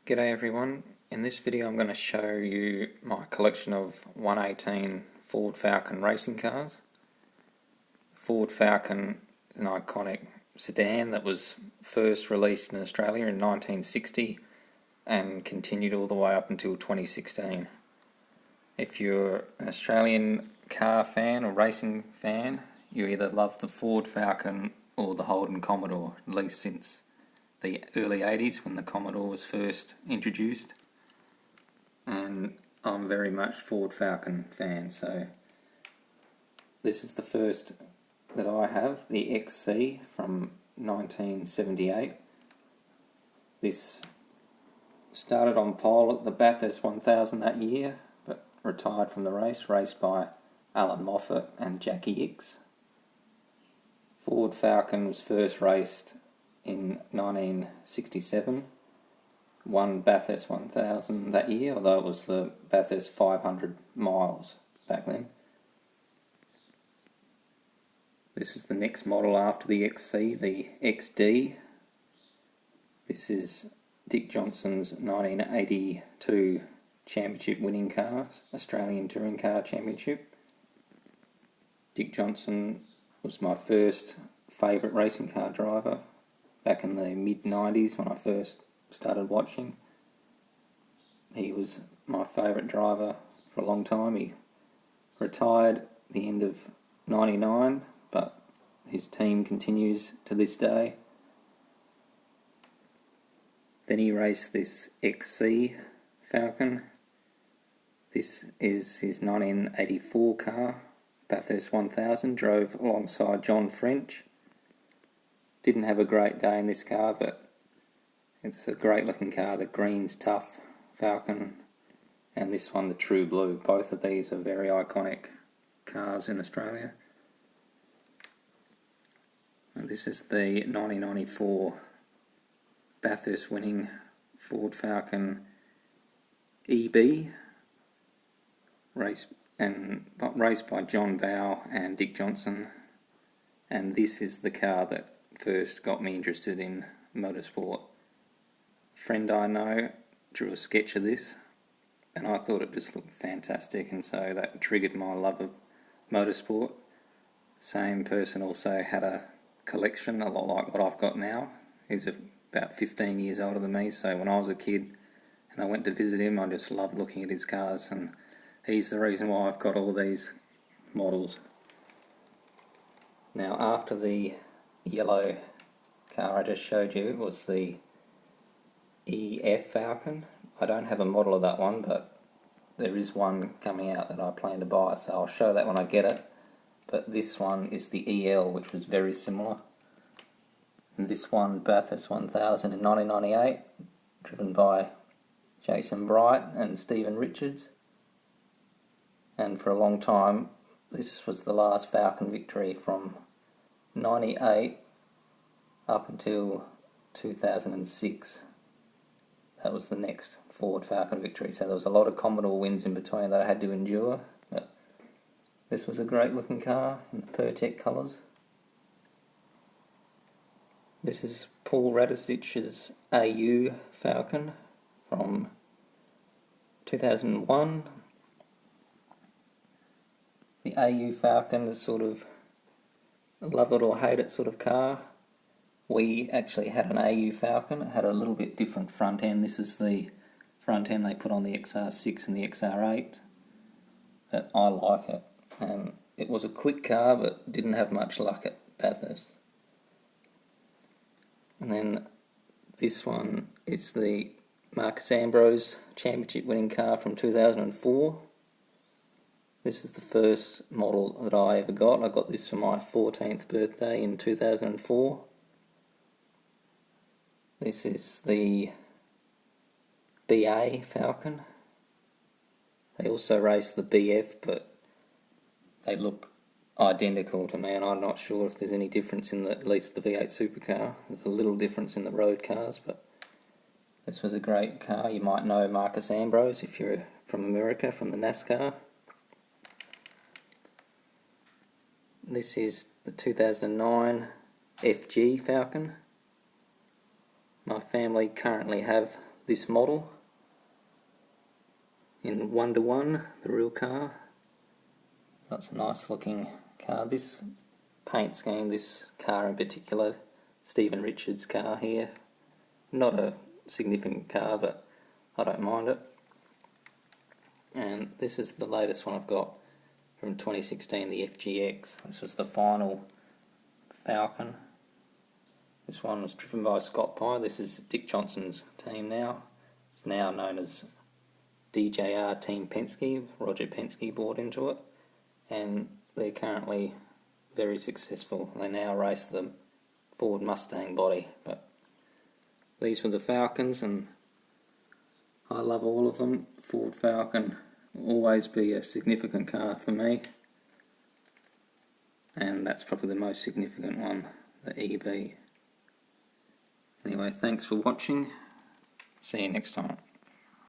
G'day everyone. In this video I'm going to show you my collection of 118 Ford Falcon racing cars. Ford Falcon is an iconic sedan that was first released in Australia in 1960 and continued all the way up until 2016. If you're an Australian car fan or racing fan, you either love the Ford Falcon or the Holden Commodore, at least since the early 80s when the Commodore was first introduced, and I'm very much Ford Falcon fan. So this is the first that I have, the XC from 1978. This started on pole at the Bathurst 1000 that year, but retired from the race, raced by Alan Moffat and Jackie Ickx. Ford Falcon was first raced in 1967, won Bathurst 1000 that year, although it was the Bathurst 500 miles back then. This is the next model after the XC, the XD. This is Dick Johnson's 1982 championship winning car, Australian Touring Car Championship. Dick Johnson was my first favourite racing car driver back in the mid-90s when I first started watching. He was my favourite driver for a long time. He retired at the end of 99, but his team continues to this day. Then he raced this XC Falcon. This is his 1984 car, Bathurst 1000, drove alongside John French. Didn't have a great day in this car, but it's a great looking car. The green's tough Falcon, and this one the true blue. Both of these are very iconic cars in Australia. And this is the 1994 Bathurst winning Ford Falcon EB, raced by John Bowe and Dick Johnson. And this is the car that first got me interested in motorsport. A friend I know drew a sketch of this and I thought it just looked fantastic, and so that triggered my love of motorsport. Same person also had a collection a lot like what I've got now. He's about 15 years older than me, so when I was a kid and I went to visit him, I just loved looking at his cars, and he's the reason why I've got all these models. Now, after the yellow car I just showed you was the EF Falcon. I don't have a model of that one, but there is one coming out that I plan to buy, so I'll show that when I get it. But this one is the EL, which was very similar. And this one, Bathurst 1000 in 1998, driven by Jason Bright and Stephen Richards. And for a long time, this was the last Falcon victory from 98 up until 2006. That was the next Ford Falcon victory. So there was a lot of Commodore wins in between that I had to endure. But this was a great looking car in the Pertec colours. This is Paul Radisic's AU Falcon from 2001. The AU Falcon is sort of a love it or hate it sort of car. We actually had an AU Falcon. It had a little bit different front end. This is the front end they put on the XR6 and the XR8. But I like it. And it was a quick car, but didn't have much luck at Bathurst. And then this one is the Marcus Ambrose championship winning car from 2004. This is the first model that I ever got. I got this for my 14th birthday in 2004. This is the BA Falcon. They also race the BF, but they look identical to me, and I'm not sure if there's any difference in at least the V8 supercar. There's a little difference in the road cars, but this was a great car. You might know Marcus Ambrose if you're from America, from the NASCAR. This is the 2009 FG Falcon. My family currently have this model in 1:1, the real car. That's a nice looking car. This paint scheme, this car in particular, Stephen Richards' car here, not a significant car, but I don't mind it. And this is the latest one I've got from 2016, the FGX. This was the final Falcon. This one was driven by Scott Pye. This is Dick Johnson's team now. It's now known as DJR Team Penske. Roger Penske bought into it, and they're currently very successful. They now race the Ford Mustang body, but these were the Falcons, and I love all of them. Ford Falcon will always be a significant car for me, and that's probably the most significant one, the EB. Anyway, thanks for watching. See you next time.